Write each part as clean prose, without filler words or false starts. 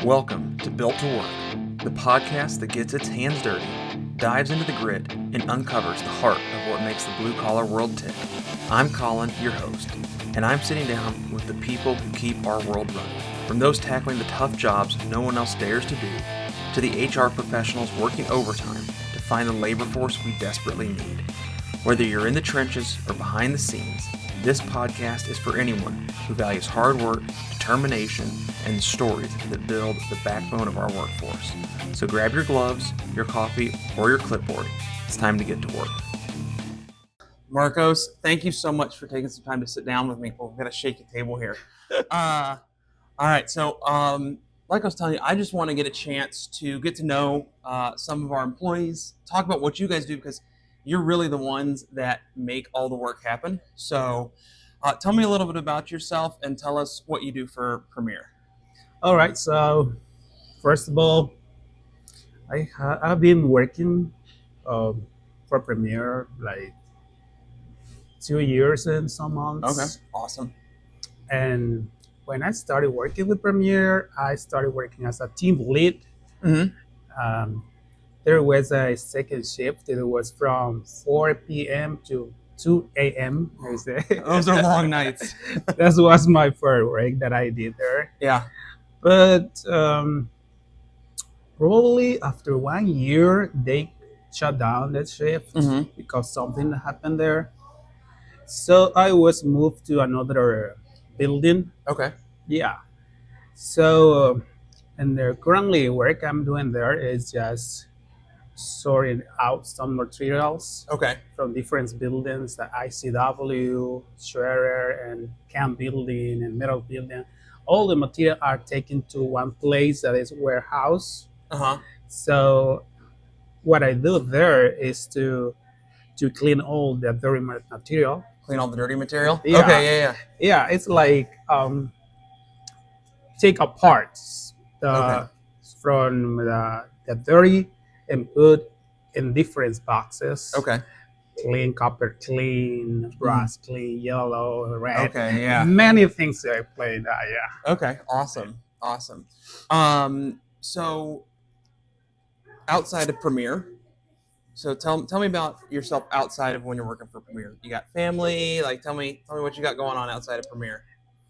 Welcome to Built to Work, the podcast that gets its hands dirty, dives into the grit, and uncovers the heart of what makes the blue-collar world tick. I'm Colin, your host, and I'm sitting down with the people who keep our world running. From those tackling the tough jobs no one else dares to do, to the HR professionals working overtime to find the labor force we desperately need. Whether you're in the trenches or behind the scenes, this podcast is for anyone who values hard work, determination, and stories that build the backbone of our workforce. So grab your gloves, your coffee, or your clipboard. It's time to get to work. Marcos, thank you so much for taking some time to sit down with me. We've got a shaky table here. All right, so like I was telling you, I just want to get a chance to get to know some of our employees, talk about what you guys do, because you're really the ones that make all the work happen. So tell me a little bit about yourself and tell us what you do for Premier. All right. So first of all, I've been working for Premier like 2 years and some months. Okay, awesome. And when I started working with Premier, I started working as a team lead. Mm-hmm. There was a second shift. It was from 4 p.m. to 2 a.m. Those are long nights. That was my first work that I did there. Yeah. But probably after 1 year, they shut down that shift because something happened there. So I was moved to another building. Okay. Yeah. So, and the currently work I'm doing there is just sorting out some materials Okay. from different buildings, the ICW, Schwerer, and Camp Building, and Metal Building. All the material are taken to one place that is warehouse. Uh-huh. So what I do there is to clean all the dirty material. Clean all the dirty material? Yeah. Okay, yeah. Yeah, it's like take apart from the dirty and put in different boxes. Okay. Clean copper, clean brass, clean yellow, red. Okay, yeah. Many things I played. Yeah. Okay, awesome. So outside of Premier, so tell me about yourself outside of when you're working for Premier. You got family? Like, tell me what you got going on outside of Premier.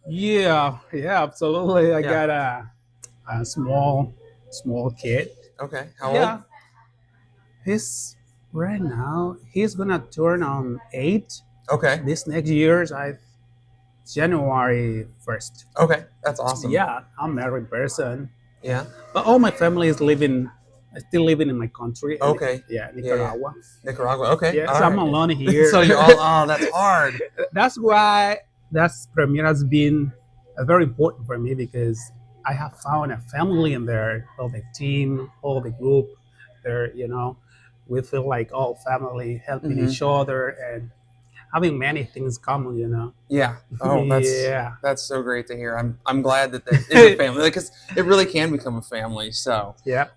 Yeah, absolutely. I got a small kid. Okay, how old? He's right now. He's gonna turn on 8. Okay. This next year, January 1st. Okay, that's awesome. Yeah, I'm a married person. Yeah. But all my family is still living in my country. Okay. Yeah, Nicaragua. Nicaragua. Okay. Yeah, so I'm alone here. So you're all. That's hard. That's why Premier has been very important for me, because I have found a family in there, all the team, all the group. There, we feel like all family, helping each other and having many things common. Yeah. Oh, that's so great to hear. I'm glad that is a family, because it really can become a family. So yeah.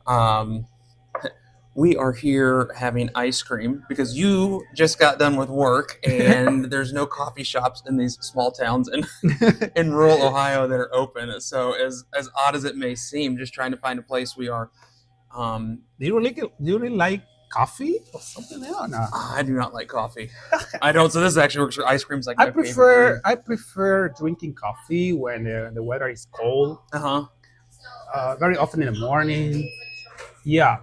We are here having ice cream because you just got done with work, and there's no coffee shops in these small towns in rural Ohio that are open. So as odd as it may seem, just trying to find a place we are. Do you really like coffee or something else? No. I do not like coffee. I don't. So this actually works for ice cream's like my favorite thing. I prefer drinking coffee when the weather is cold. Very often in the morning. Yeah.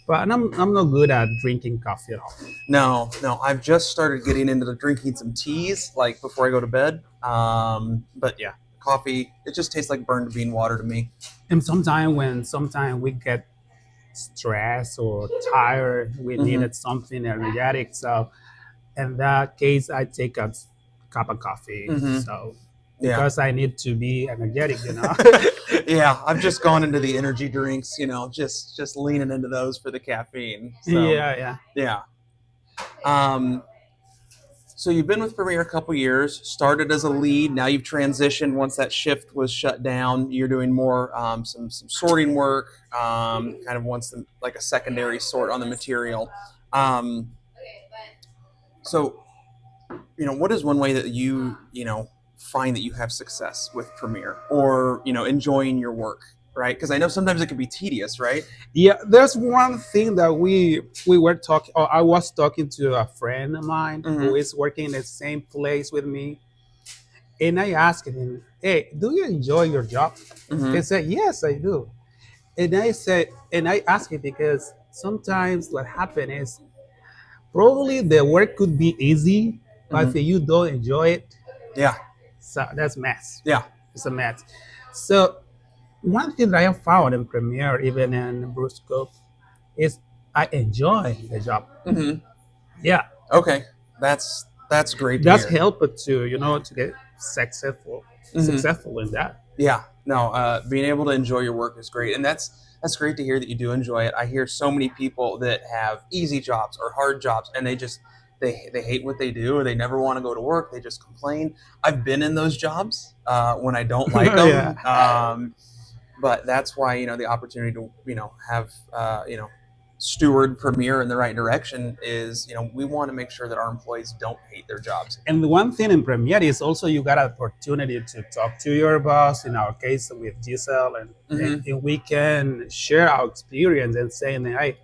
But I'm not good at drinking coffee at all. No. I've just started getting into drinking some teas, like before I go to bed. But yeah, coffee, it just tastes like burned bean water to me. And sometimes we get stressed or tired, we needed something energetic. So in that case, I take a cup of coffee. So because I need to be energetic, Yeah, I've just gone into the energy drinks, just leaning into those for the caffeine. So, Yeah. So you've been with Premier a couple years, started as a lead. Now you've transitioned. Once that shift was shut down, you're doing more some sorting work, kind of like a secondary sort on the material. So, what is one way that you find that you have success with Premiere or, enjoying your work, right? Because I know sometimes it can be tedious, right? Yeah, there's one thing that we were talking, or I was talking to a friend of mine who is working in the same place with me, and I asked him, "Hey, do you enjoy your job?" Mm-hmm. He said, "Yes, I do." And I asked him because sometimes what happens is probably the work could be easy, but if you don't enjoy it, Yeah. so that's mess. Yeah. It's a mess. So one thing that I have found in Premiere, even in Brusco, is I enjoy the job. Mm-hmm. Yeah, Okay. That's great to that's hear. helped to to get successful in that. Yeah. No, being able to enjoy your work is great. And that's great to hear that you do enjoy it. I hear so many people that have easy jobs or hard jobs and they hate what they do or they never want to go to work. They just complain. I've been in those jobs when I don't like them. Yeah. But that's why, the opportunity to, have, steward Premiere in the right direction is, we want to make sure that our employees don't hate their jobs. And the one thing in Premiere is also you got an opportunity to talk to your boss, in our case with Giselle, and we can share our experience and saying, hey,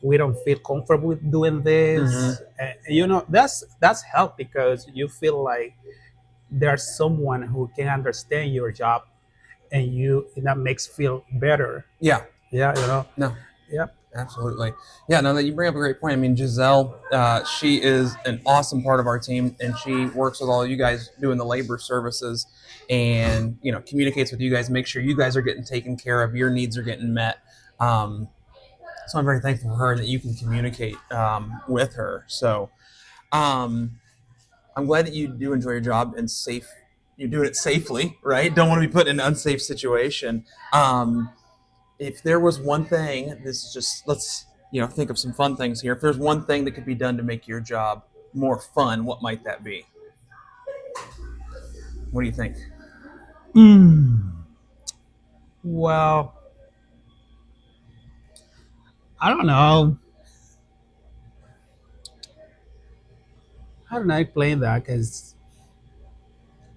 we don't feel comfortable with doing this. And, that's help because you feel like there's someone who can understand your job and that makes feel better. Yeah. Yeah. No. Yeah. Absolutely. Yeah, no, that you bring up a great point. I mean, Giselle, she is an awesome part of our team, and she works with all you guys doing the labor services and, communicates with you guys, make sure you guys are getting taken care of, your needs are getting met. So I'm very thankful for her that you can communicate with her. So I'm glad that you do enjoy your job and you're doing it safely, right? Don't want to be put in an unsafe situation. If there was one thing, this is just, let's, think of some fun things here. If there's one thing that could be done to make your job more fun, what might that be? What do you think? Well, I don't know. How do I explain that? Because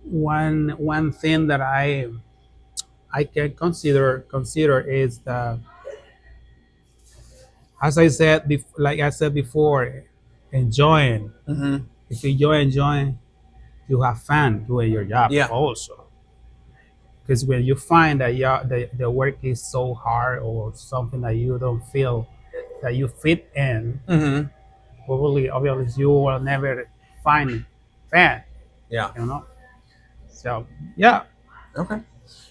one thing that I can consider is that, as I said, like I said before, enjoying. If you enjoying, you have fun doing your job. Yeah. Also, because when you find that the work is so hard or something that you don't feel that you fit in, probably obviously you will never find fun. Yeah. So yeah. Okay.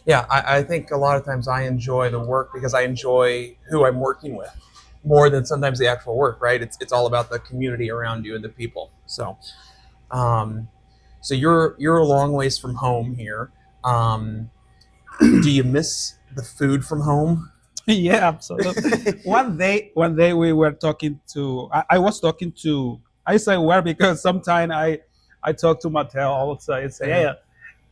Yeah, I think a lot of times I enjoy the work because I enjoy who I'm working with more than sometimes the actual work, right? It's all about the community around you and the people. So, so you're a long ways from home here. Do you miss the food from home? Yeah, absolutely. One day we were talking to. I was talking to. I say where because sometimes I talk to Mattel also. I say, hey,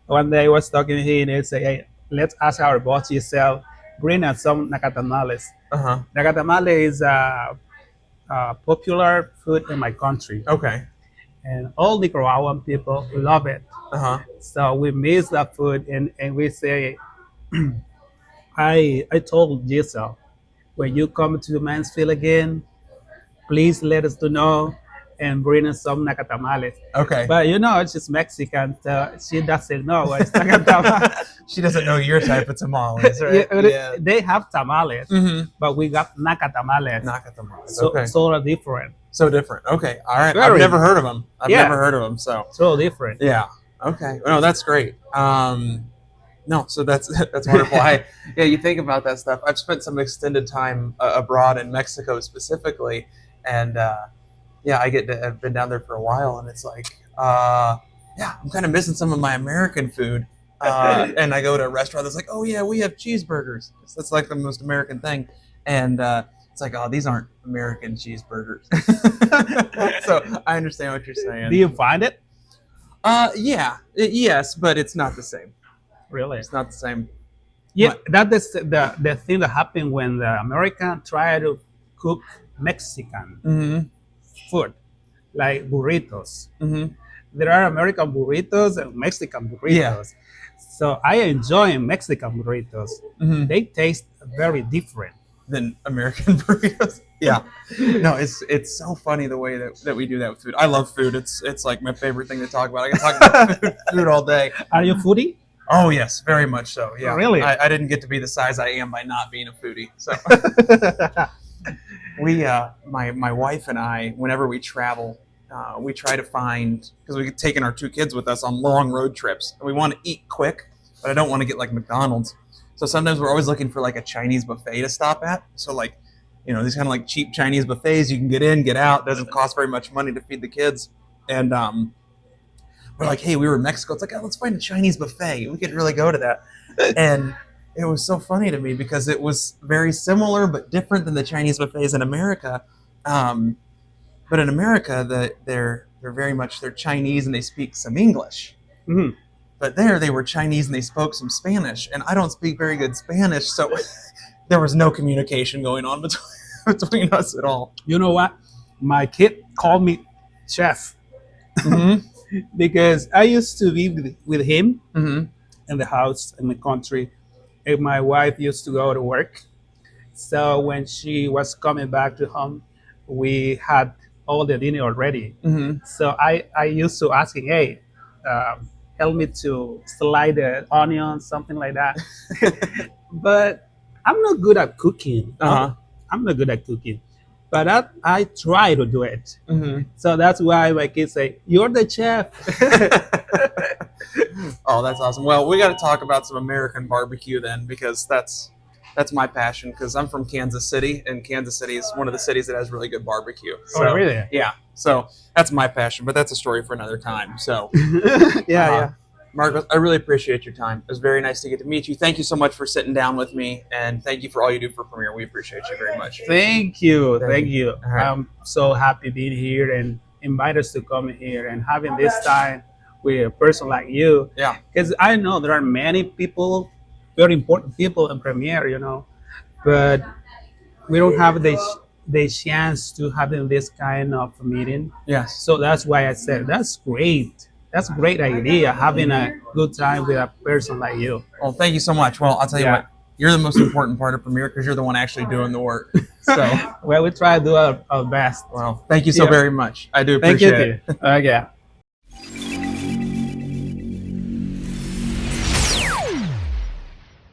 one day I was talking to him and he say, hey, let's ask our boss Giselle, bring us some nacatamales. Nacatamale is a popular food in my country. Okay. And all Nicaraguan people love it. So we miss that food and we say, I told Giselle, when you come to Mansfield again, please let us know and bring us some nacatamales. Okay. But she's Mexican, so she doesn't know what nacatamales. She doesn't know your type of tamales, right? Yeah. They have tamales, but we got nacatamales. Okay. So different. So different. Okay. All right. Very I've never heard of them. I've never heard of them. So different. Yeah. Okay. No, that's great. No, so that's wonderful. You think about that stuff. I've spent some extended time abroad in Mexico specifically, and I've been down there for a while, and it's like, I'm kind of missing some of my American food. And I go to a restaurant that's like, oh yeah, we have cheeseburgers. That's like the most American thing, and it's like, oh, these aren't American cheeseburgers. So I understand what you're saying. Do you find it? Yes, but it's not the same. Really? It's not the same. Yeah, that's the thing that happened when the American try to cook Mexican food, like burritos. there are American burritos and Mexican burritos. So I enjoy Mexican burritos. Mhm. They taste very different. Than American burritos. Yeah. No, it's so funny the way that we do that with food. I love food. It's like my favorite thing to talk about. I can talk about food all day. Are you foodie? Oh yes, very much so. Yeah. Really? I didn't get to be the size I am by not being a foodie. So we my wife and I, whenever we travel, we try to find, because we've taken our two kids with us on long road trips, and we want to eat quick, but I don't want to get like McDonald's. So sometimes we're always looking for like a Chinese buffet to stop at. So like, these kind of like cheap Chinese buffets, you can get in, get out, doesn't cost very much money to feed the kids. And we're like, hey, we were in Mexico. It's like, oh, let's find a Chinese buffet. We could really go to that. And it was so funny to me because it was very similar but different than the Chinese buffets in America. But in America, they're very much, they're Chinese and they speak some English. Mhm. But there they were Chinese and they spoke some Spanish, and I don't speak very good Spanish, so there was no communication going on between us at all. You know what? My kid called me chef Mm-hmm. because I used to be with him Mm-hmm. in the house in the country, and my wife used to go to work. So when she was coming back to home, we had all the dinner already. Mm-hmm. So I used to ask him, hey, help me to slide the onions, something like that. But I'm not good at cooking. Uh-huh. I'm not good at cooking. But I try to do it. Mm-hmm. So that's why my kids say, you're the chef. Oh, that's awesome. Well, we got to talk about some American barbecue then, because that's my passion, because I'm from Kansas City, and Kansas City is one of the cities that has really good barbecue. So, Oh, really? yeah. So that's my passion, but that's a story for another time. So, Yeah. Marcos, I really appreciate your time. It was very nice to get to meet you. Thank you so much for sitting down with me, and thank you for all you do for Premiere. We appreciate you very much. Thank you. Thank Thank you. All right. I'm so happy being here and invite us to come here and having this time with a person like you. Yeah. Because I know there are many people, very important people in Premiere, but we don't have the chance to having this kind of meeting. Yes. So that's why I said that's great. That's a great idea, having a good time with a person like you. Well, thank you so much. Well, I'll tell you Yeah. what. You're the most important part of Premiere because you're the one actually doing the work. So, Well, we try to do our best. well, thank you so Yeah. very much. I do Thank appreciate you. it. Okay.